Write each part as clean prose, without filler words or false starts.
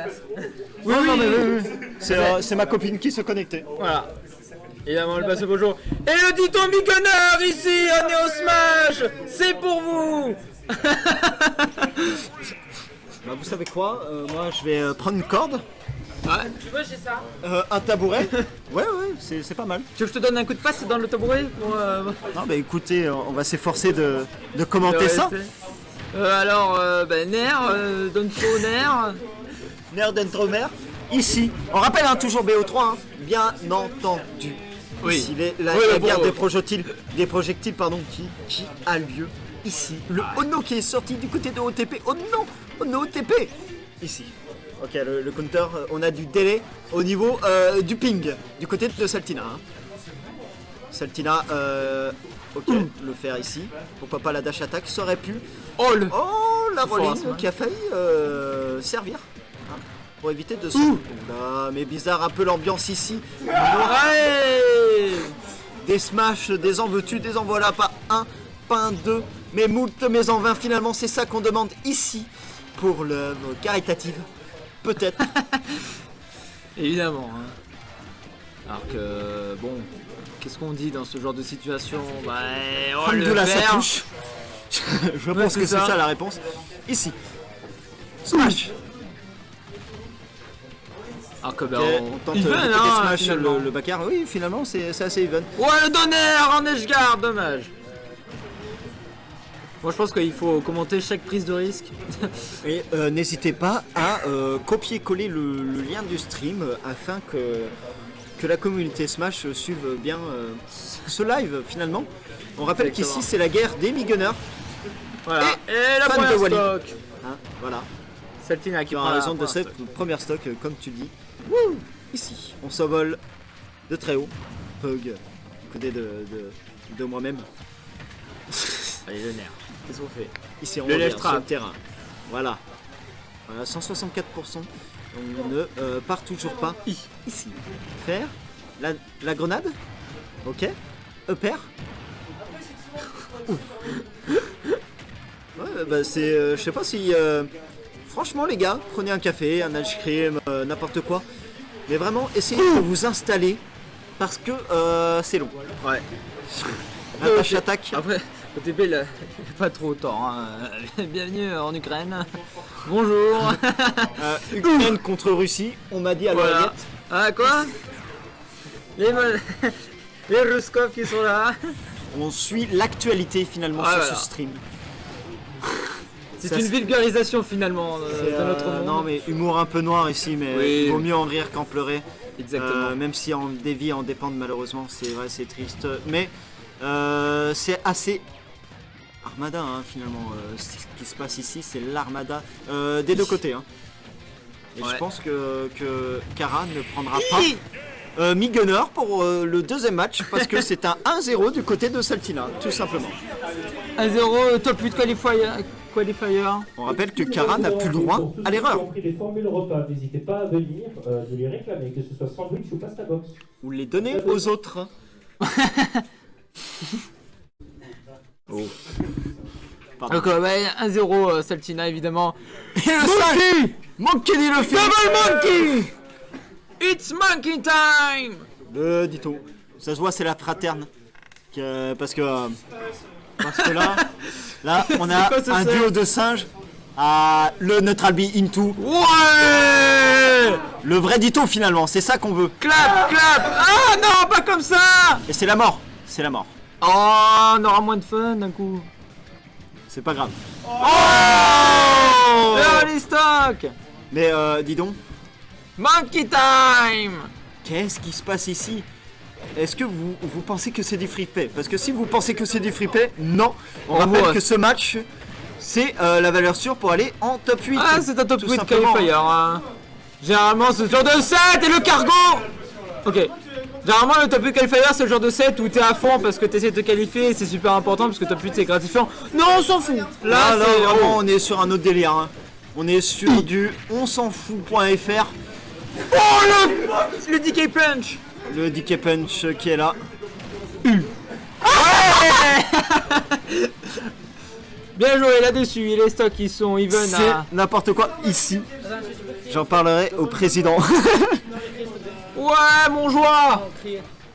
place. Oui, non, mais c'est ma copine qui se connectait. Voilà. Évidemment, le passe au bonjour. Et le dit Tommy Gunner ici, on est au Smash. C'est pour vous. Bah, vous savez quoi, moi je vais prendre une corde. Ouais. Tu vois, j'ai ça. Un tabouret. Ouais, c'est pas mal. Tu veux que je te donne un coup de passe dans le tabouret pour, Non, bah écoutez, on va s'efforcer de commenter ça. Alors, Nair, Donfo, Nair. Nair d'Entromer, ici. On rappelle toujours BO3, hein, bien entendu. Oui. Ici, la guerre des projectiles qui a lieu ici. Le Ono qui est sorti du côté de OTP. Oh non, Ono OTP. Ici. Ok, le counter, on a du délai au niveau du ping, du côté de Saltina. Hein. Saltina, ok, le faire ici. Pourquoi pas la dash attack, ça aurait pu. Oh, la Rolling qui a failli servir. Hein, pour éviter de se... Là, mais bizarre un peu l'ambiance ici. Ouais, des smash, des en veux-tu, des en voilà, pas un, pas un, deux, mais moult, mais en 20 finalement, c'est ça qu'on demande ici pour l'œuvre caritative. Peut-être. Évidemment. Hein. Alors que, bon, qu'est-ce qu'on dit dans ce genre de situation? Bah, oh, le la vert. ça touche. Je pense que c'est ça la réponse. Ici. Smash. Alors que, on tente even, smash le backer. Oui, finalement, c'est assez even. Ouais, le donner en edgeguard, dommage. Moi je pense qu'il faut commenter chaque prise de risque. Et n'hésitez pas à copier-coller le lien du stream afin que la communauté Smash suive bien ce live finalement. On rappelle qu'ici c'est la guerre des mi-gunners. Voilà. Et la fan première de Wally. stock. Hein, voilà. Saltina qui prend raison de cette première stock comme tu le dis. Wouh, ici, on s'envole de très haut. Pug, du côté de moi-même. Allez, le nerf. Qu'est-ce qu'on fait? Ici on revient sur le terrain. Voilà. Voilà, 164%. On ne part toujours pas ici. Faire la grenade. Ok. Upper. Ouais, bah c'est... je sais pas si... franchement les gars, prenez un café, un ice cream, n'importe quoi. Mais vraiment, essayez de vous installer. Parce que c'est long. Ouais. Un dash attack. Après... OTP il a pas trop temps. Hein. Bienvenue en Ukraine. Bonjour. Ukraine contre Russie, on m'a dit à l'oreillette. Ah quoi? Les Ruskov qui sont là. On suit l'actualité finalement sur ce stream. C'est une vulgarisation finalement de notre monde. Non mais humour un peu noir ici, mais il vaut mieux en rire qu'en pleurer. Exactement. Même si des vies en dépendent malheureusement, c'est vrai, c'est triste. Mais c'est assez... Armada hein, finalement, ce qui se passe ici c'est l'armada des deux côtés hein. Et je pense que Kara ne prendra pas Mi-Gunner pour le deuxième match parce que c'est un 1-0 du côté de Saltina tout simplement. 1-0 top 8 qualifier. On rappelle que Kara n'a plus le droit à l'erreur. Les formules repas, n'hésitez pas à venir de les réclamer, que ce soit sandwich ou pasta box. Ou les donner aux autres. Oh. Donc 1-0 Saltina évidemment. Et le Monkey dit le film. Double Monkey. It's Monkey time. Le Dito. Ça se voit c'est la fraterne. Parce que là on a un duo de singes. Le Neutral B into. Ouais. Le vrai Dito finalement, c'est ça qu'on veut. Clap. Ah non, pas comme ça. Et c'est la mort. C'est la mort. Oh, on aura moins de fun d'un coup. C'est pas grave. Oh les stocks. Mais dis donc. Monkey time. Qu'est-ce qui se passe ici? Est-ce que vous pensez que c'est du free pay? Parce que si vous pensez que c'est du free pay, non. On rappelle que ce match, c'est la valeur sûre pour aller en top 8. Ah, c'est un top 8 qualifier. Hein. Généralement, c'est ce genre de 7 et le cargo. Ok. Généralement, le top 8 qualifier, c'est le genre de set où t'es à fond parce que t'essaies de te qualifier et c'est super important parce que top 8 c'est gratifiant. Non, on s'en fout. Là, vraiment, on est sur un autre délire. Hein. On est sur du on s'en fout.fr. Oh, le DK Punch. Le DK Punch qui est là. Bien joué là-dessus, les stocks ils sont even. C'est n'importe quoi ici. J'en parlerai au président. Ouais, mon joie.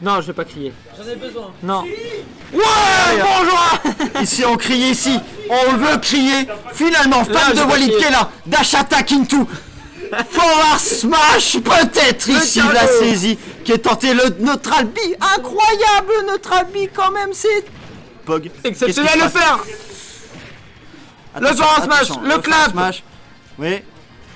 Non, je vais pas crier. J'en ai besoin. Non. Ouais, mon joie. Ici, on crie ici. On veut crier. Finalement, fan j'ai de pas Walid crié. qui est là. Dash attack into. Forward smash, peut-être ici cargo. la saisie qui est tenté le neutral B. Incroyable neutral B quand même, c'est. Pog. Exceptionnel Qu'est-ce le qui se passe? faire. Attention, forward smash, attention, le clap. forward smash. Oui.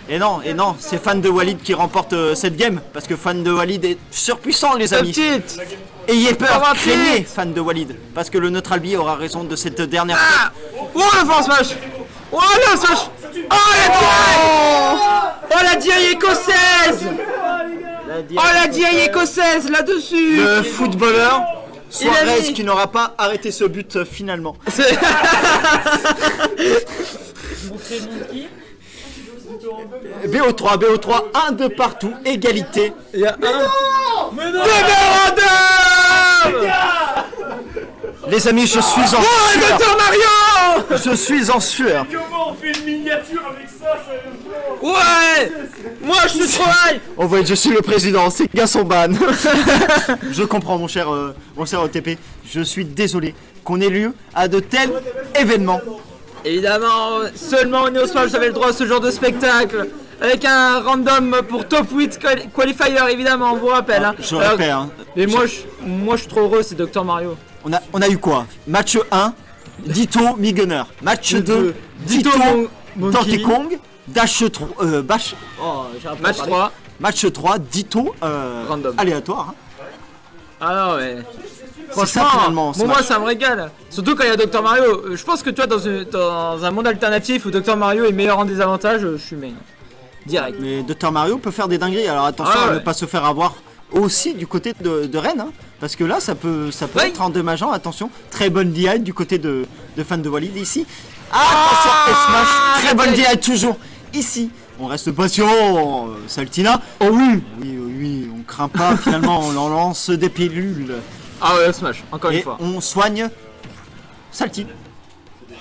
Et non, c'est fan de Walid qui remporte cette game parce que fan de Walid est surpuissant, les La amis. petite. Ayez peur, Forward craignez, kick. fan de Walid, parce que le neutral B aura raison de cette dernière. Ah. Oh, le forward smash. Oh, le smash. Oh, la diaille. Oh, la diaille écossaise. Oh, la diaille écossaise là-dessus. Le footballeur Il a Suarez mis- qui n'aura pas arrêté ce but finalement. C'est- Montrer mon qui BO3, BO3, 1 de partout, égalité. Il y a un. Mais non. Les amis, je suis en Oh, le sueur. Dr Mario. Je suis en sueur. Comment on fait une miniature avec ça, sérieusement? Ouais. Moi, je suis trop high. On voit, je suis le président, ces gars sont ban. Je comprends mon cher OTP, je suis désolé qu'on ait lieu à de tels événements. Évidemment, seulement au Neosmash vous avez le droit à ce genre de spectacle. Avec un random pour top 8 qualifier, évidemment, on vous rappelle. Hein. Je répète, hein. Mais moi, je suis trop heureux, c'est Dr Mario. On a eu quoi? Match 1, Ditto Mi-Gunner. Match 2, Ditto Monkey. Donkey Kong. Dash 3, Bash. Oh, j'ai appris à Match parler. 3. Match 3, Ditto Random. aléatoire. Hein. Ah non, mais. C'est ça, Franchement, finalement, bon, moi Smash. ça me régale. Surtout quand il y a Dr Mario. Je pense que tu vois, dans un monde alternatif où Dr Mario est meilleur en désavantage, je suis main. Direct. Mais Dr Mario peut faire des dingueries, alors attention Ah à ouais. ne pas se faire avoir aussi du côté de Rennes, hein, parce que là ça peut Oui. être endommageant, attention. Très bonne DI du côté de fans de Walid ici. Attention, et Smash, très bonne DI toujours ici. On reste patient, Saltina. Oh oui, oui, on craint pas finalement, on en lance des pilules. Ah ouais, Smash, encore une Et fois. on soigne Salty.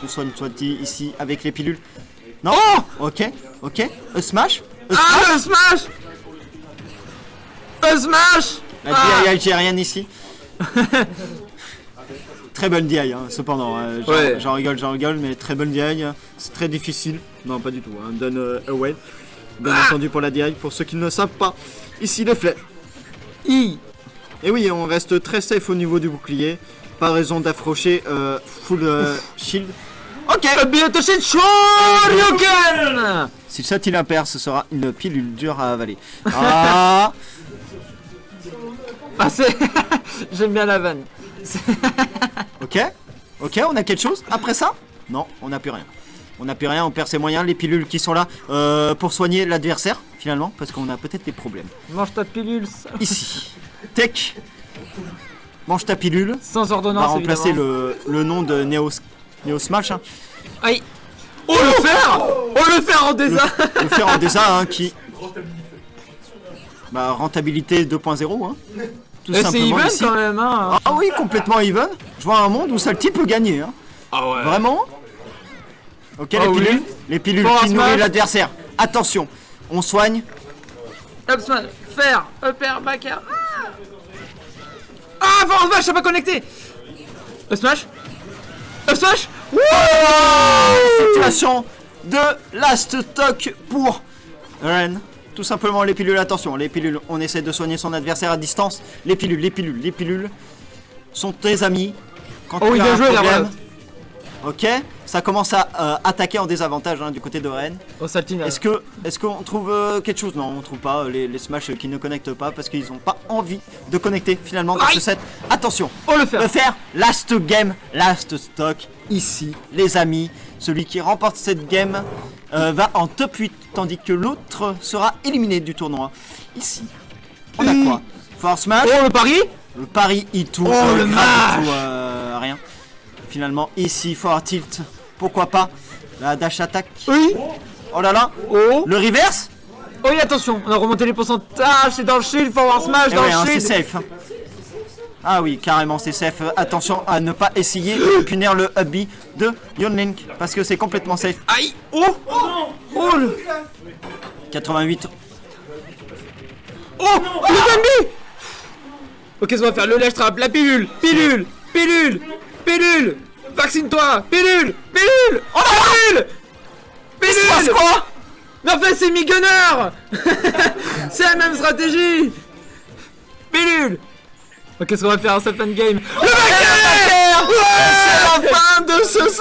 On soigne Salty ici avec les pilules. Non, ok, Smash. Ah, le Smash. Le Smash. La Ah. DI algérienne ici. Très bonne DI, hein, cependant. Ouais. J'en rigole, mais très bonne DI. C'est très difficile. Non, pas du tout. Hein. Done away. Bien entendu pour la DI, pour ceux qui ne le savent pas. Ici, les flets. I. Et oui, on reste très safe au niveau du bouclier. Pas raison d'approcher full shield. Ok. Biotochin Shoryuken. Si le Salty perd, ce sera une pilule dure à avaler. Ah. Ah, c'est. J'aime bien la vanne. Ok, on a quelque chose après ça? Non, on n'a plus rien. On n'a plus rien, on perd ses moyens, les pilules qui sont là pour soigner l'adversaire, finalement, parce qu'on a peut-être des problèmes. Mange ta pilule ça. Ici, Tech, mange ta pilule, Sans on va ordonnance. remplacer évidemment. le nom de Neo Smash, hein. Aïe. Oh, le fer. Oh, le fer en désastre. Le faire en DSA, hein, qui... Bah, rentabilité 2.0, hein. Tout Et c'est simplement even ici. quand même, hein. Ah oui, complètement even. Je vois un monde où Salty peut gagner, hein. Ah ouais. Vraiment? Ok, Ah les oui. pilules, les pilules Forward qui nourrissent smash. l'adversaire. Attention, on soigne. Up smash. Fer. Upper. Backer. Ah, forward smash, ça pas connecté. Up smash. Up smash. Situation de last talk pour Ren. Tout simplement les pilules, attention, les pilules, on essaie de soigner son adversaire à distance. Les pilules sont tes amis. Quand Oh tu oui, as bien un joué, la problème, relève. ok, ça commence à attaquer en désavantage hein, du côté de Ren. Oh, Saltina. Est-ce qu'on trouve quelque chose? Non, on trouve pas les Smash qui ne connectent pas parce qu'ils n'ont pas envie de connecter finalement dans Aïe. ce set. Attention, Oh, le fer. le faire last game, last stock ici, les amis. Celui qui remporte cette game va en top 8, tandis que l'autre sera éliminé du tournoi. Ici, on a quoi? Force Smash, Oh, le pari. le pari E2, Oh, le grave rien. Finalement, ici, Forward Tilt, pourquoi pas? La dash attack. Oui. Oh là là, Oh. le reverse. Oh oui, attention, on a remonté les pourcentages, c'est dans le shield, forward smash, Eh dans ouais, le hein, c'est shield. safe. Ah oui, carrément, c'est safe. Attention à ne pas essayer de punir le up B de Yonlink parce que c'est complètement safe. Aïe. Oh. Oh, le... 88. Oh, le Bambi. Ok, ça va faire le lèche trap, la pilule, pilule, pilule, pilule. Vaccine-toi, pilule, pilule, oh pilule, pilule. Quoi? Mais en fait, c'est mi-gunner. C'est la même stratégie. Pilule. Ok, ce qu'on va faire, un fan game. Le vainqueur. C'est la fin de ce